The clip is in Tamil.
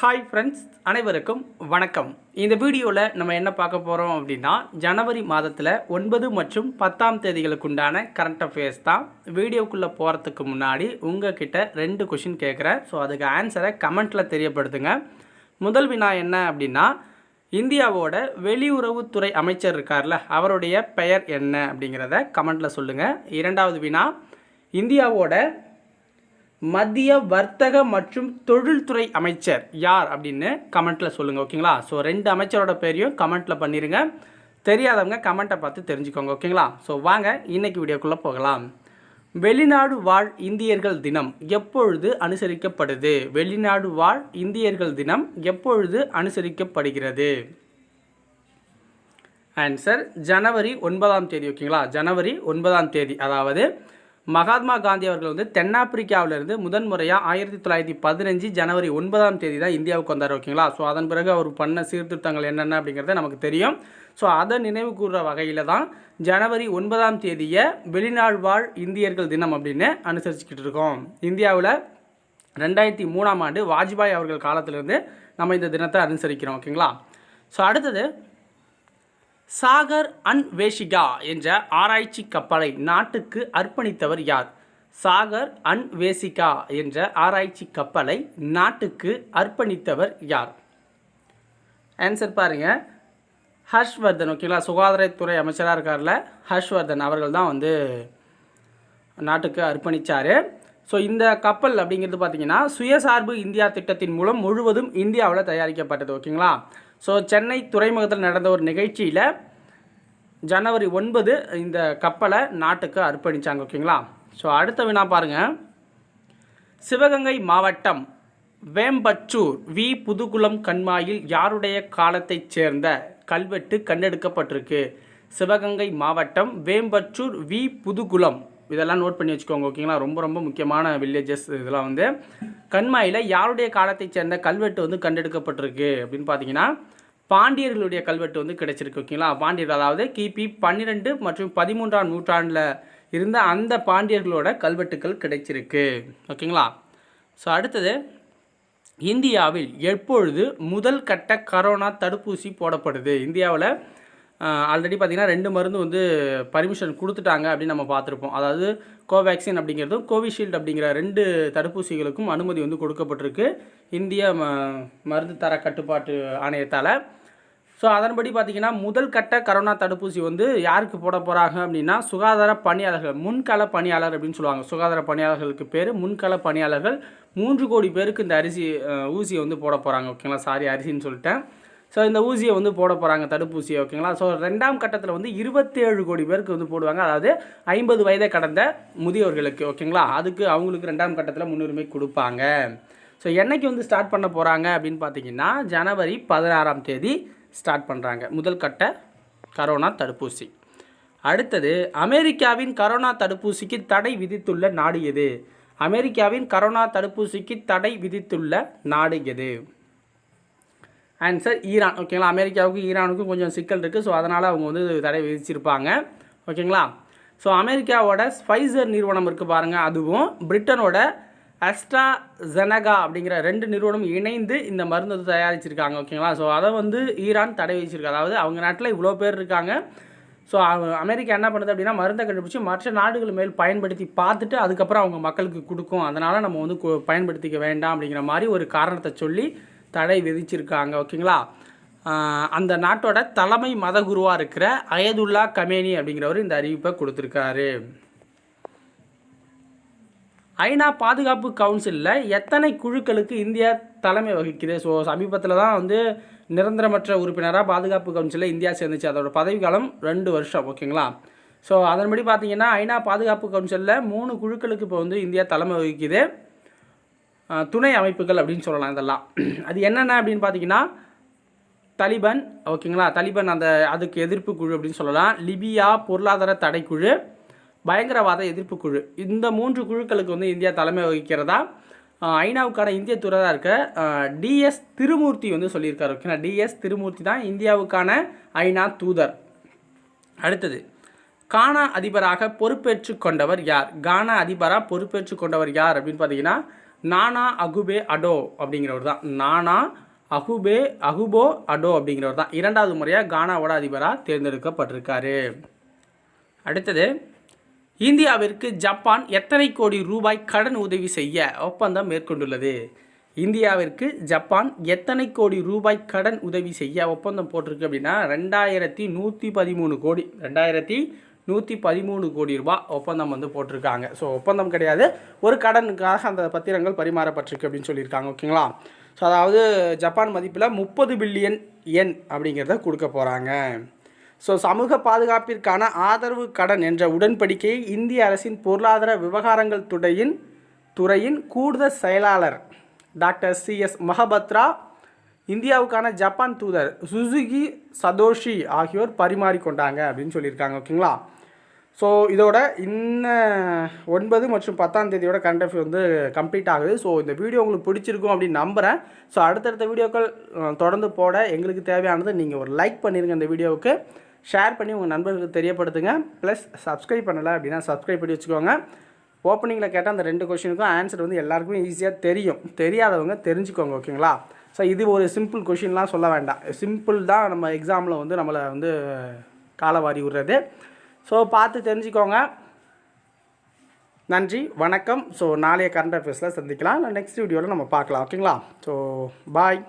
ஹாய் ஃப்ரெண்ட்ஸ், அனைவருக்கும் வணக்கம். இந்த வீடியோவில் நம்ம என்ன பார்க்க போகிறோம் அப்படின்னா, ஜனவரி மாதத்தில் 9 மற்றும் 10ஆம் தேதிகளுக்குண்டான கரண்ட் அஃபேர்ஸ் தான். வீடியோக்குள்ளே போகிறதுக்கு முன்னாடி உங்ககிட்ட 2 கொஷின் கேட்குறேன். ஸோ அதுக்கு ஆன்சரை கமெண்ட்டில் தெரியப்படுத்துங்க. முதல் வினா என்ன அப்படின்னா, இந்தியாவோட வெளியுறவுத்துறை அமைச்சர் இருக்கார்ல, அவருடைய பெயர் என்ன அப்படிங்கிறத கமெண்ட்டில் சொல்லுங்கள். இரண்டாவது வினா, இந்தியாவோட மத்திய வர்த்தக மற்றும் தொழில்துறை அமைச்சர் யார் அப்படின்னு கமெண்ட்டில் சொல்லுங்கள். ஓகேங்களா? ஸோ 2 அமைச்சரோட பேரையும் கமெண்ட்டில் பண்ணிடுங்க. தெரியாதவங்க கமெண்ட்டை பார்த்து தெரிஞ்சுக்கோங்க. ஓகேங்களா? ஸோ வாங்க இன்றைக்கி வீடியோக்குள்ளே போகலாம். வெளிநாடு வாழ் இந்தியர்கள் தினம் எப்பொழுது அனுசரிக்கப்படுது? வெளிநாடு வாழ் இந்தியர்கள் தினம் எப்பொழுது அனுசரிக்கப்படுகிறது? ஆன்சர் ஜனவரி 9ஆம் தேதி. ஓகேங்களா? ஜனவரி 9ஆம் தேதி. அதாவது மகாத்மா காந்தி அவர்கள் வந்து தென்னாப்பிரிக்காவிலிருந்து முதன்முறையாக 1915 ஜனவரி 9ஆம் தேதி தான் இந்தியாவுக்கு வந்தார். ஓகேங்களா? ஸோ அதன் பிறகு அவர் பண்ண சீர்திருத்தங்கள் என்னென்ன அப்படிங்கிறத நமக்கு தெரியும். ஸோ அதை நினைவு கூறுற வகையில் தான் ஜனவரி 9ஆம் தேதியை வெளிநாடு வாழ் இந்தியர்கள் தினம் அப்படின்னு அனுசரிச்சுக்கிட்டு இருக்கோம். இந்தியாவில் 2003ஆம் ஆண்டு வாஜ்பாய் அவர்கள் காலத்திலிருந்து நம்ம இந்த தினத்தை அனுசரிக்கிறோம். ஓகேங்களா? ஸோ அடுத்தது, சாகர் அன்வேஷிகா என்ற ஆராய்ச்சி கப்பலை நாட்டுக்கு அர்ப்பணித்தவர் யார்? சாகர் அன்வேஷிகா என்ற ஆராய்ச்சி கப்பலை நாட்டுக்கு அர்ப்பணித்தவர் யார்? ஆன்சர் பாருங்கள், ஹர்ஷ்வர்தன். ஓகேங்களா? சுகாதாரத்துறை அமைச்சராக இருக்கார்ல, ஹர்ஷ்வர்தன் அவர்கள் தான் வந்து நாட்டுக்கு அர்ப்பணித்தார். ஸோ இந்த கப்பல் அப்படிங்கிறது பார்த்திங்கன்னா சுயசார்பு இந்தியா திட்டத்தின் மூலம் முழுவதும் இந்தியாவில் தயாரிக்கப்பட்டது. ஓகேங்களா? ஸோ சென்னை துறைமுகத்தில் நடந்த ஒரு நிகழ்ச்சியில் ஜனவரி 9 இந்த கப்பலை நாட்டுக்கு அர்ப்பணித்தாங்க. ஓகேங்களா? ஸோ அடுத்த வினா பாருங்கள். சிவகங்கை மாவட்டம் வேம்பச்சூர் வி புதுகுளம் கண்மாயில் யாருடைய காலத்தைச் சேர்ந்த கல்வெட்டு கண்டெடுக்கப்பட்டிருக்கு? சிவகங்கை மாவட்டம் வேம்பச்சூர் வி புதுகுளம், இதெல்லாம் நோட் பண்ணி வச்சுக்கோங்க. ஓகேங்களா? ரொம்ப ரொம்ப முக்கியமான வில்லேஜஸ் இதெல்லாம் வந்து. கண்மாயில் யாருடைய காலத்தை சேர்ந்த கல்வெட்டு வந்து கண்டெடுக்கப்பட்டிருக்கு அப்படின்னு பார்த்தீங்கன்னா, பாண்டியர்களுடைய கல்வெட்டு வந்து கிடைச்சிருக்கு. ஓகேங்களா? பாண்டியர்கள், அதாவது கிபி 12 மற்றும் 13ஆம் நூற்றாண்டில் இருந்த அந்த பாண்டியர்களோட கல்வெட்டுக்கள் கிடைச்சிருக்கு. ஓகேங்களா? ஸோ அடுத்தது, இந்தியாவில் எப்பொழுது முதல் கட்ட கரோனா தடுப்பூசி போடப்படுது? இந்தியாவில் ஆல்ரெடி பார்த்திங்கன்னா 2 மருந்து வந்து பர்மிஷன் கொடுத்துட்டாங்க அப்படின்னு நம்ம பார்த்துருப்போம். அதாவது கோவேக்சின் அப்படிங்கிறதும் கோவிஷீல்டு அப்படிங்கிற 2 தடுப்பூசிகளுக்கும் அனுமதி வந்து கொடுக்கப்பட்டிருக்கு இந்திய மருந்து தர கட்டுப்பாட்டு ஆணையத்தால். ஸோ அதன்படி பார்த்திங்கன்னா முதல் கட்ட கரோனா தடுப்பூசி வந்து யாருக்கு போட போகிறாங்க அப்படின்னா, சுகாதார பணியாளர்கள், முன்கள பணியாளர் அப்படின்னு சொல்லுவாங்க. சுகாதார பணியாளர்களுக்கு பேர் முன்கள பணியாளர்கள். 3 கோடி பேருக்கு இந்த ஊசியை வந்து போட போகிறாங்க. ஓகேங்களா? சாரி, அரிசின்னு சொல்லிட்டேன். ஸோ இந்த ஊசியை வந்து போட போகிறாங்க, தடுப்பூசியை. ஓகேங்களா? ஸோ 2ஆம் கட்டத்தில் வந்து 27 கோடி பேருக்கு வந்து போடுவாங்க. அதாவது 50 வயதை கடந்த முதியோர்களுக்கு. ஓகேங்களா? அதுக்கு அவங்களுக்கு 2ஆம் கட்டத்தில் முன்னுரிமை கொடுப்பாங்க. ஸோ என்னைக்கு வந்து ஸ்டார்ட் பண்ண போகிறாங்க அப்படின்னு பார்த்தீங்கன்னா, ஜனவரி 16ஆம் தேதி ஸ்டார்ட் பண்ணுறாங்க முதல் கட்ட கரோனா தடுப்பூசி. அடுத்தது, அமெரிக்காவின் கரோனா தடுப்பூசிக்கு தடை விதித்துள்ள நாடு எது? அமெரிக்காவின் கரோனா தடுப்பூசிக்கு தடை விதித்துள்ள நாடு எது? Answer Iran. ஓகேங்களா? அமெரிக்காவுக்கும் ஈரானுக்கும் கொஞ்சம் சிக்கல் இருக்குது. ஸோ அதனால் அவங்க வந்து தடை விதிச்சிருப்பாங்க. ஓகேங்களா? ஸோ அமெரிக்காவோட ஸ்பைசர் நிறுவனம் இருக்குது பாருங்கள், அதுவும் பிரிட்டனோட அஸ்ட்ராஜெனகா அப்படிங்கிற 2 நிறுவனம் இணைந்து இந்த மருந்து வந்து தயாரிச்சிருக்காங்க. ஓகேங்களா? ஸோ அதை வந்து ஈரான் தடை விதிச்சிருக்கு. அதாவது அவங்க நாட்டில் இவ்வளோ பேர் இருக்காங்க. ஸோ அமெரிக்கா என்ன பண்ணுது அப்படின்னா, மருந்தை கண்டுபிடிச்சி மற்ற நாடுகள் மேல் பயன்படுத்தி பார்த்துட்டு அதுக்கப்புறம் அவங்க மக்களுக்கு கொடுக்கும். அதனால் நம்ம வந்து பயன்படுத்திக்க வேண்டாம் அப்படிங்கிற மாதிரி ஒரு காரணத்தை சொல்லி தடை விதிச்சிருக்காங்க. ஓகேங்களா? அந்த நாட்டோட தலைமை மத குருவாக இருக்கிற அயதுல்லா கமேனி அப்படிங்கிறவர் இந்த அறிவிப்பை கொடுத்துருக்காரு. ஐநா பாதுகாப்பு கவுன்சிலில் எத்தனை குழுக்களுக்கு இந்தியா தலைமை வகிக்குது? ஸோ சமீபத்தில் தான் வந்து நிரந்தரமற்ற உறுப்பினராக பாதுகாப்பு கவுன்சிலில் இந்தியா சேர்ந்துச்சு. அதோட பதவிக்காலம் 2 வருஷம். ஓகேங்களா? ஸோ அதன்படி பார்த்திங்கன்னா ஐநா பாதுகாப்பு கவுன்சிலில் 3 குழுக்களுக்கு இப்போ வந்து இந்தியா தலைமை வகிக்குது. துணை அமைப்புகள் அப்படின்னு சொல்லலாம் இதெல்லாம். அது என்னென்ன அப்படின்னு பார்த்தீங்கன்னா, தலிபான். ஓகேங்களா? தலிபான் அதுக்கு எதிர்ப்பு குழு அப்படின்னு சொல்லலாம். லிபியா பொருளாதார தடைக்குழு, பயங்கரவாத எதிர்ப்பு குழு. இந்த 3 குழுக்களுக்கு வந்து இந்தியா தலைமை வகிக்கிறதா ஐநாவுக்கான இந்திய தூதராக இருக்க டிஎஸ் திருமூர்த்தி வந்து சொல்லியிருக்காரு. ஓகேங்களா? டிஎஸ் திருமூர்த்தி தான் இந்தியாவுக்கான ஐநா தூதர். அடுத்தது, கானா அதிபராக பொறுப்பேற்று கொண்டவர் யார்? கானா அதிபராக பொறுப்பேற்று கொண்டவர் யார் அப்படின்னு பார்த்தீங்கன்னா, நானா அகுபே அடோ அப்படிங்கிறவர் தான். நானா அகுபோ அடோ அப்படிங்கிறவர் தான் 2வது முறையாக கானாவோட அதிபராக தேர்ந்தெடுக்கப்பட்டிருக்காரு. அடுத்தது, இந்தியாவிற்கு ஜப்பான் எத்தனை கோடி ரூபாய் கடன் உதவி செய்ய ஒப்பந்தம் மேற்கொண்டுள்ளது? இந்தியாவிற்கு ஜப்பான் எத்தனை கோடி ரூபாய் கடன் உதவி செய்ய ஒப்பந்தம் போட்டிருக்கு அப்படின்னா 2113 கோடி 2113 கோடி ரூபாய் ஒப்பந்தம் வந்து போட்டிருக்காங்க. ஸோ ஒப்பந்தம் கிடையாது, ஒரு கடனுக்காக அந்த பத்திரங்கள் பரிமாறப்பட்டிருக்கு அப்படின்னு சொல்லியிருக்காங்க. ஓகேங்களா? ஸோ அதாவது ஜப்பான் மதிப்பில் 30 பில்லியன் யென் அப்படிங்கிறத கொடுக்க போகிறாங்க. ஸோ சமூக பாதுகாப்பிற்கான ஆதரவு கடன் என்ற உடன்படிக்கையை இந்திய அரசின் பொருளாதார விவகாரங்கள் துறையின் கூடுதல் செயலாளர் டாக்டர் CS மொஹபத்ரா, இந்தியாவுக்கான ஜப்பான் தூதர் சுசுகி சதோஷி ஆகியோர் பரிமாறிக்கொண்டாங்க அப்படின்னு சொல்லியிருக்காங்க. ஓகேங்களா? ஸோ இதோட இன்னும் 9 மற்றும் 10ஆம் தேதியோட கண்டென்ட் வந்து கம்ப்ளீட் ஆகுது. ஸோ இந்த வீடியோ உங்களுக்கு பிடிச்சிருக்கும் அப்படின்னு நம்புகிறேன். ஸோ அடுத்தடுத்த வீடியோக்கள் தொடர்ந்து போட எங்களுக்கு தேவையானது நீங்கள் ஒரு லைக் பண்ணிடுங்க, இந்த வீடியோவுக்கு ஷேர் பண்ணி உங்கள் நண்பர்களுக்கு தெரியப்படுத்துங்க. ப்ளஸ் சப்ஸ்கிரைப் பண்ணலை அப்படின்னா சப்ஸ்கிரைப் பண்ணி வச்சுக்கோங்க. ஓப்பனிங்கில் கேட்டால் அந்த 2 கொஷினுக்கும் ஆன்சர் வந்து எல்லாருக்குமே ஈஸியாக தெரியும், தெரியாதவங்க தெரிஞ்சுக்கோங்க. ஓகேங்களா? ஸோ இது ஒரு சிம்பிள் கொஷின்லாம் சொல்ல வேண்டாம், சிம்பிள் தான் நம்ம எக்ஸாமில் வந்து நம்மளை வந்து காலவாரி விடுறது. ஸோ பார்த்து தெரிஞ்சுக்கோங்க. நன்றி, வணக்கம். ஸோ நாளைய கரண்ட் அஃபேர்ஸில் சந்திக்கலாம், நெக்ஸ்ட் வீடியோவில் நம்ம பார்க்கலாம். ஓகேங்களா? So bye.